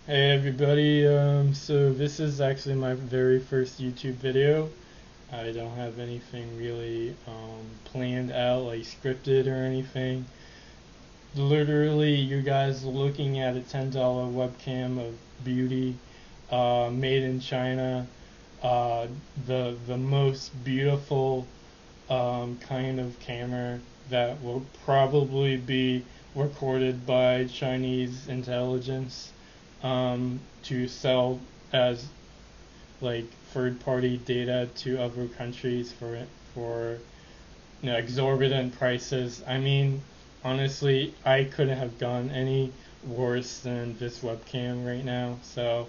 Hey everybody, so this is actually my very first YouTube video. I don't have anything really planned out, like scripted or anything. Literally, you guys looking at a $10 webcam of beauty, made in China, the most beautiful kind of camera that will probably be recorded by Chinese intelligence to sell as like third-party data to other countries for exorbitant prices. I mean, honestly, I couldn't have gone any worse than this webcam right now. So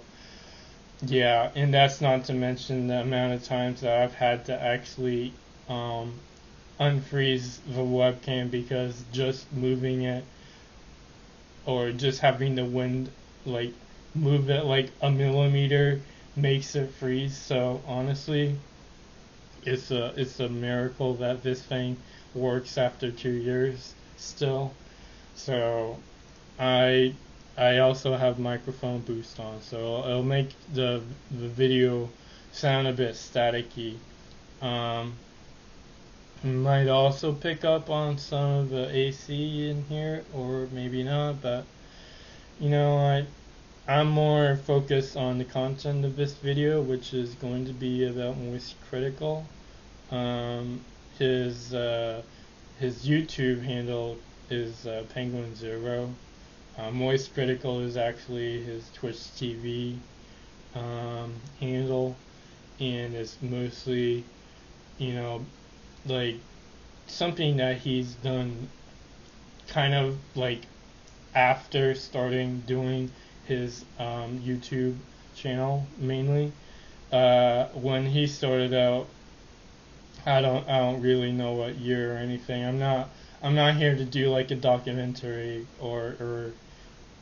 yeah, and that's not to mention the amount of times that I've had to actually um, unfreeze the webcam because just moving it or just having the wind like move it like a millimeter makes it freeze. So honestly, it's a miracle that this thing works after 2 years still. So I I also have microphone boost on, so it'll make the video sound a bit staticky. Um, might also pick up on some of the AC in here, or maybe not, but I'm more focused on the content of this video, which is going to be about MoistCr1tikal. Um, his his YouTube handle is Penguinz0. MoistCr1tikal is actually his Twitch TV handle, and it's mostly you know like something that he's done kind of like after starting doing his YouTube channel mainly. When he started out, I don't really know what year or anything. I'm not here to do like a documentary or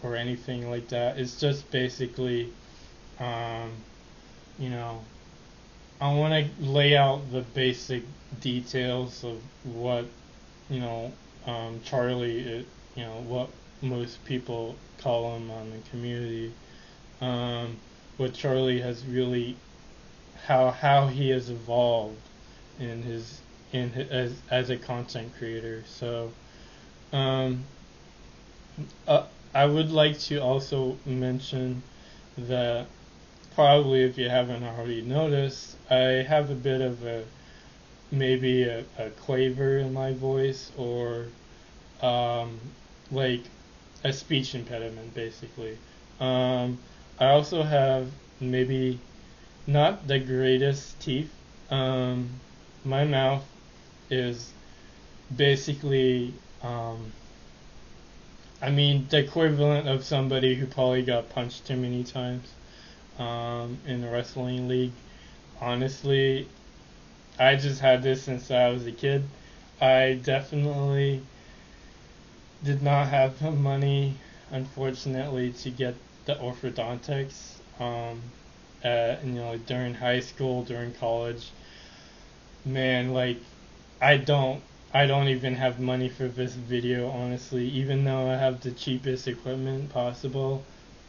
anything like that. It's just basically um, you know I want to lay out the basic details of what you know Charlie what most people call him on the community. Um, what Charlie has really how he has evolved as a content creator. So um, I would like to also mention that probably if you haven't already noticed, I have a bit of maybe a quaver in my voice or um, like a speech impediment basically. Um, I also have maybe not the greatest teeth. Um, my mouth is basically, I mean, the equivalent of somebody who probably got punched too many times in the wrestling league. Honestly, I just had this since I was a kid. I definitely did not have the money, unfortunately, to get the orthodontics. During high school, during college, man, like I don't, I don't even have money for this video, honestly. Even though I have the cheapest equipment possible,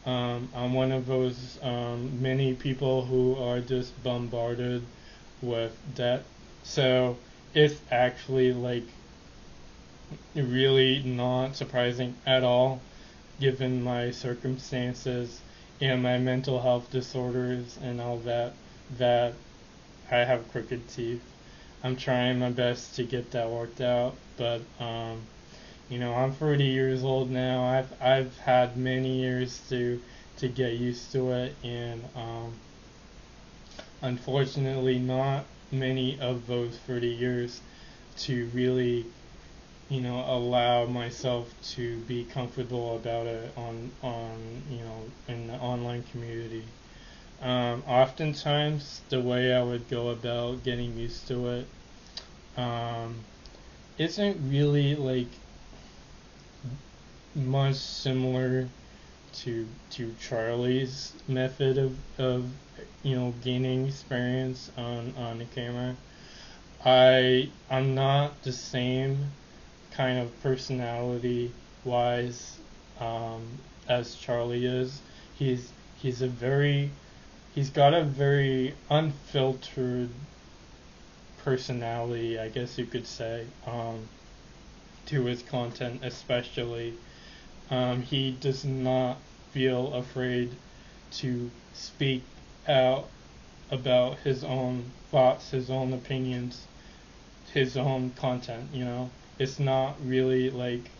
I'm one of those many people who are just bombarded with debt. So it's actually like really not surprising at all given my circumstances and my mental health disorders and all that I have crooked teeth. I'm trying my best to get that worked out, but I'm 30 years old now. I've had many years to get used to it, and unfortunately, not many of those 30 years to really allow myself to be comfortable about it in the online community. Oftentimes, the way I would go about getting used to it um, isn't really like much similar to Charlie's method of gaining experience on the camera. I'm not the same kind of personality wise as Charlie is. he's a very he's got a very unfiltered personality, I guess you could say, to his content, especially. He does not feel afraid to speak out about his own thoughts, his own opinions, his own content, you know. It's not really like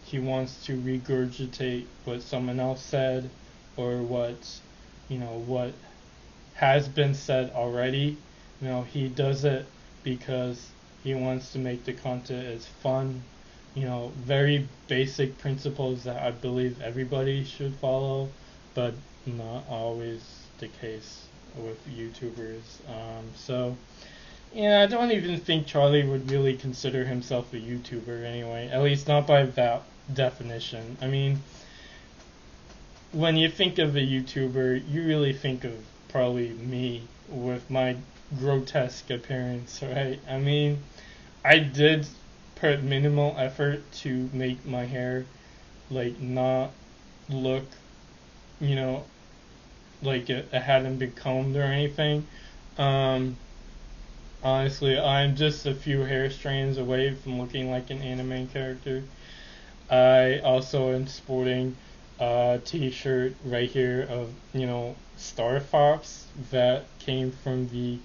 he wants to regurgitate what someone else said or what has been said already. You know, he does it because he wants to make the content as fun. You know, very basic principles that I believe everybody should follow, but not always the case with YouTubers. So, yeah, I don't even think Charlie would really consider himself a YouTuber anyway, at least not by that definition. I mean, when you think of a YouTuber, you really think of probably me with my grotesque appearance, right? I mean, I did put minimal effort to make my hair like not look, you know, like it hadn't been combed or anything. Um, Honestly, I'm just a few hair strands away from looking like an anime character. I also am sporting a t-shirt right here of, Star Fox that came from the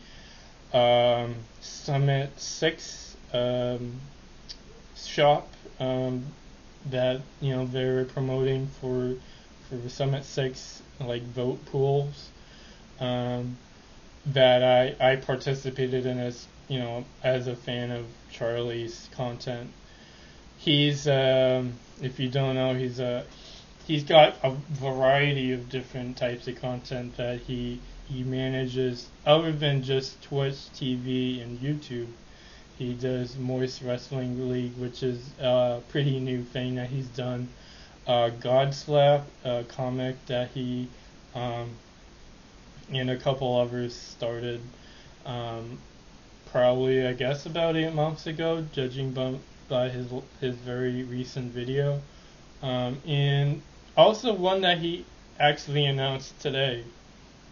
Summit 6 shop that, they were promoting for the Summit 6 like vote pools. Um, that I participated in as a fan of Charlie's content. He's if you don't know, he's got a variety of different types of content that he manages other than just Twitch TV and YouTube. He does Moist Wrestling League, which is a pretty new thing that he's done. God Slap, a comic that he and a couple others started probably, I guess, about 8 months ago, judging by his very recent video, and also one that he actually announced today,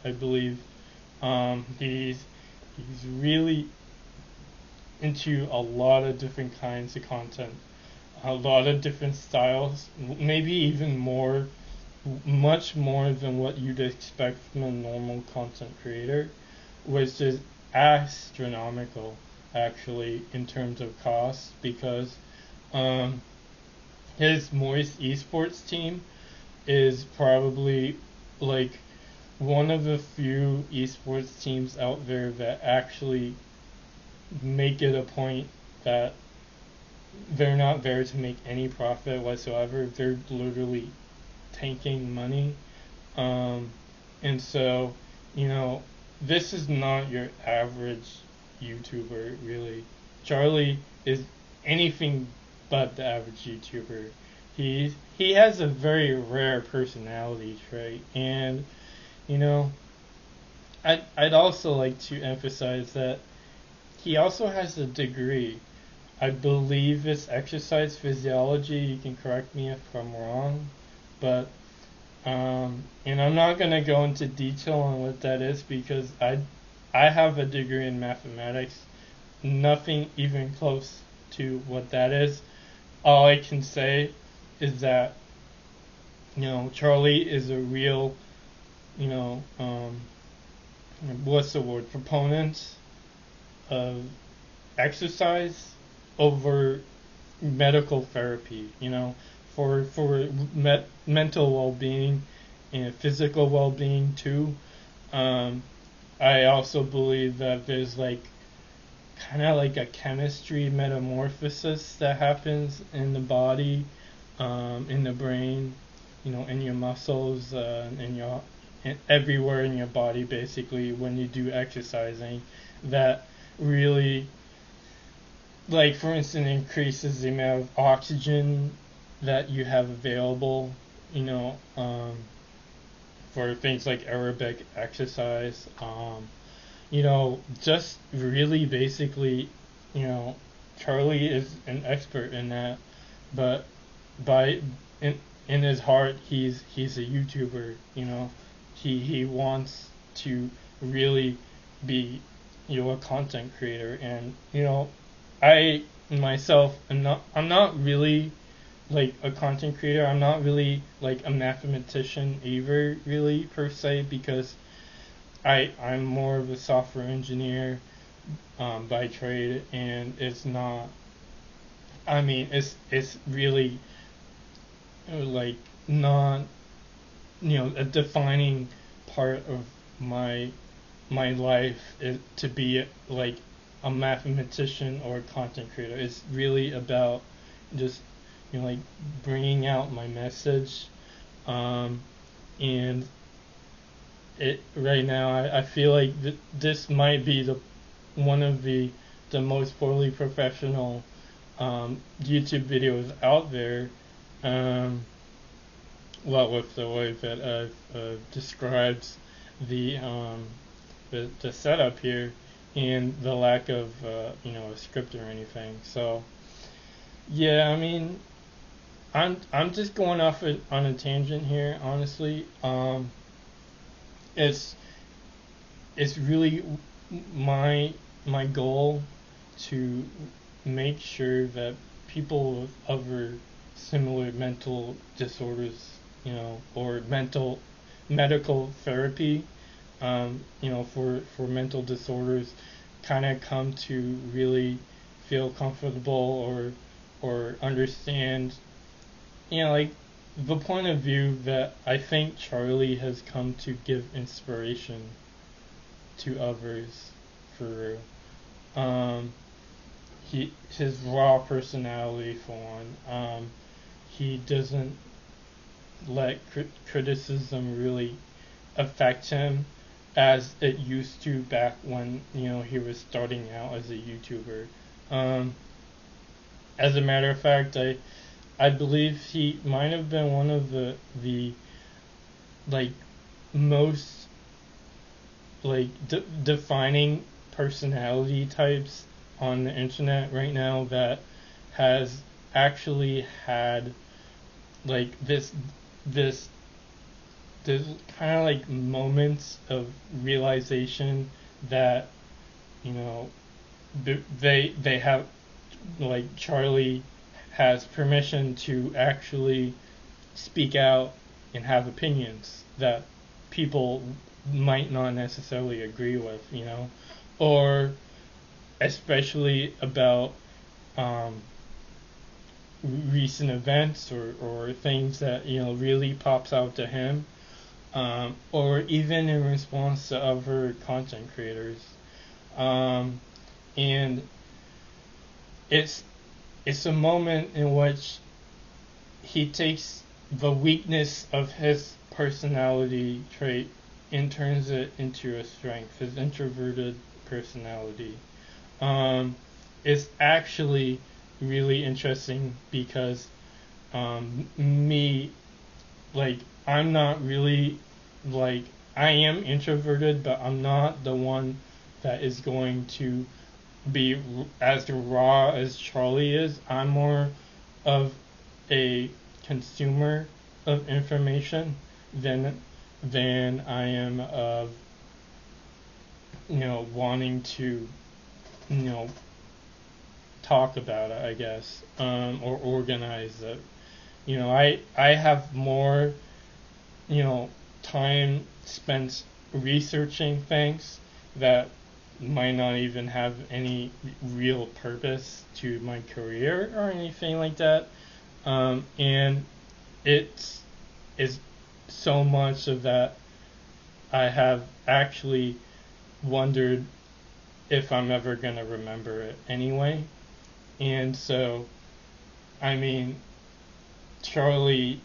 I believe. He's really into a lot of different kinds of content, a lot of different styles, maybe even more, much more than what you'd expect from a normal content creator, which is astronomical actually in terms of cost, because um, his Moist esports team is probably like one of the few esports teams out there that actually make it a point that they're not there to make any profit whatsoever. They're literally tanking money. Um, and so, this is not your average YouTuber, really. Charlie is anything but the average YouTuber. He has a very rare personality trait, and I'd also like to emphasize that he also has a degree. I believe it's exercise physiology. You can correct me if I'm wrong, but and I'm not going to go into detail on what that is, because I have a degree in mathematics, nothing even close to what that is. All I can say is that Charlie is a real what's the word, proponent of exercise over medical therapy, for mental well-being and physical well-being too. I also believe that there's kind of like a chemistry metamorphosis that happens in the body, in the brain, in your muscles, everywhere in your body, basically, when you do exercising, that really, like, for instance, increases the amount of oxygen that you have available, for things like aerobic exercise. Just really basically, Charlie is an expert in that, but in his heart, he's a YouTuber, he wants to really be, a content creator. And I myself I'm not really like a content creator. I'm not really like a mathematician either, really, per se, because I'm more of a software engineer by trade. And it's not, I mean, it's really like not, a defining part of my life is to be like a mathematician or a content creator. It's really about just, like bringing out my message. um, and it right now, I feel like this might be the one of the most poorly professional YouTube videos out there. Um, what with the way that describes the the setup here, and the lack of a script or anything. So yeah, I mean, I'm just going off on a tangent here, honestly. It's it's really my my goal to make sure that people with other similar mental disorders, or medical therapy, for mental disorders, kind of come to really feel comfortable, or understand, like the point of view that I think Charlie has come to give inspiration to others through. Um, his raw personality, for one. He doesn't let criticism really affect him as it used to back when he was starting out as a YouTuber. Um, as a matter of fact, I believe he might have been one of the like most like defining personality types on the internet right now that has actually had like this this kind of like moments of realization that you know they have, like, Charlie has permission to actually speak out and have opinions that people might not necessarily agree with, or especially about um, recent events, or things that really pops out to him, or even in response to other content creators. And it's a moment in which he takes the weakness of his personality trait and turns it into a strength. His introverted personality. It's actually really interesting because me, like, I'm not really, like, I am introverted, but I'm not the one that is going to be as raw as Charlie is. I'm more of a consumer of information than I am of wanting to you know talk about it, I guess, or organize it. I have more time spent researching things that might not even have any real purpose to my career or anything like that. And it's is so much of that I have actually wondered if I'm ever gonna remember it anyway. And so, I mean, Charlie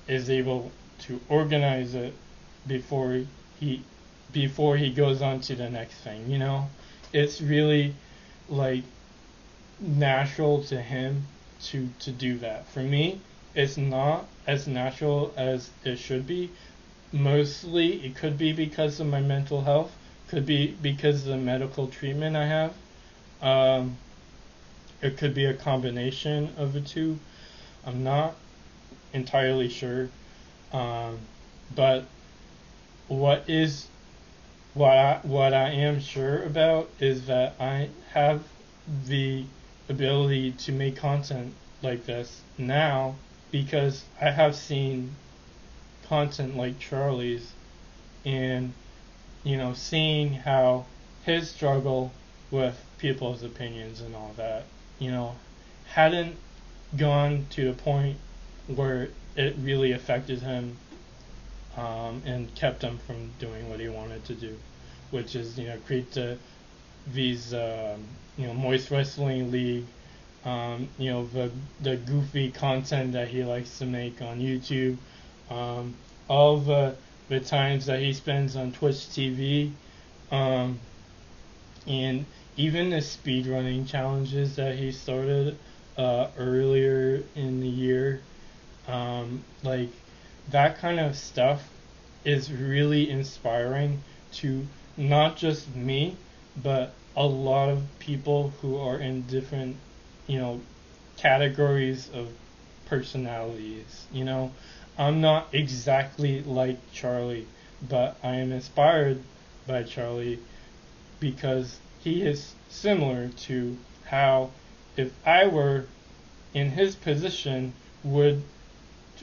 is able to organize it before he goes on to the next thing. It's really like natural to him to do that. For me, it's not as natural as it should be. Mostly, it could be because of my mental health. Could be because of the medical treatment I have. Um, it could be a combination of the two. I'm not entirely sure. But what is what I am sure about is that I have the ability to make content like this now because I have seen content like Charlie's, and seeing how his struggle with people's opinions and all that, hadn't gone to a point where it really affected him, and kept him from doing what he wanted to do, which is create these Moist Wrestling League, the goofy content that he likes to make on YouTube, all the times that he spends on Twitch TV, and even the speedrunning challenges that he started earlier in the year, like that kind of stuff is really inspiring to not just me, but a lot of people who are in different, categories of personalities. I'm not exactly like Charlie, but I am inspired by Charlie because he is similar to how, if I were in his position, would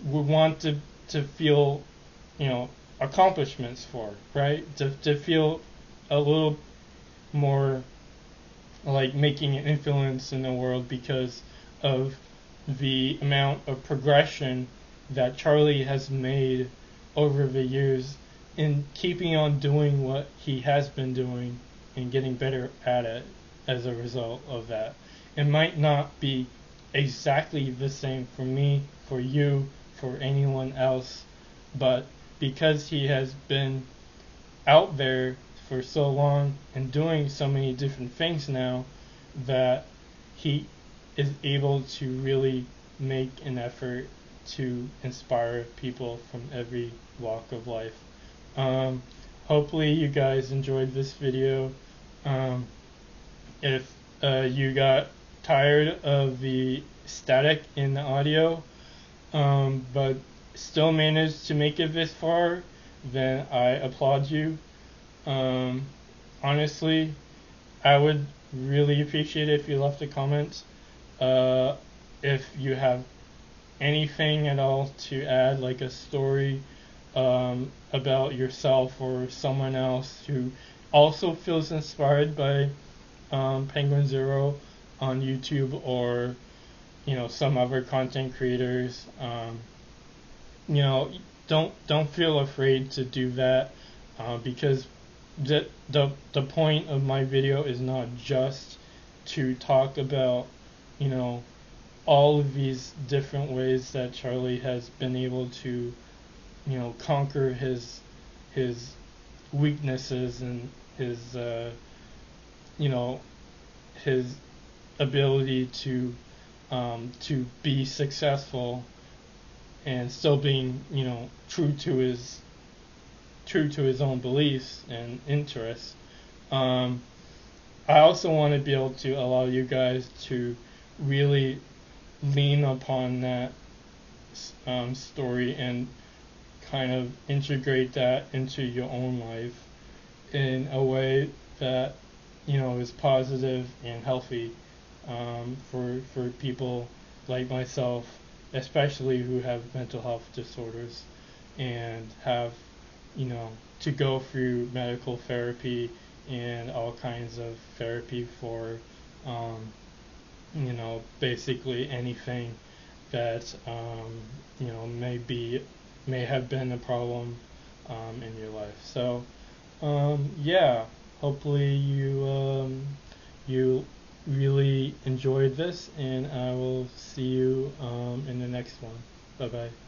want to feel, accomplishments for, right? To feel a little more like making an influence in the world because of the amount of progression that Charlie has made over the years in keeping on doing what he has been doing and getting better at it as a result of that. It might not be exactly the same for me, for you, for anyone else, but because he has been out there for so long and doing so many different things now, that he is able to really make an effort to inspire people from every walk of life. Hopefully you guys enjoyed this video. If you got tired of the static in the audio, but still managed to make it this far, then I applaud you. Honestly, I would really appreciate it if you left a comment. If you have anything at all to add, like a story about yourself or someone else who also feels inspired by Penguinz0 on YouTube, or some other content creators, don't feel afraid to do that, because the point of my video is not just to talk about all of these different ways that Charlie has been able to conquer his weaknesses and his his ability to be successful and still being true to his own beliefs and interests. I also want to be able to allow you guys to really lean upon that story and kind of integrate that into your own life in a way that is positive and healthy, for people like myself, especially who have mental health disorders and have to go through medical therapy and all kinds of therapy for basically anything that may have been a problem in your life. So yeah, hopefully you really enjoyed this, and I will see you in the next one. Bye bye.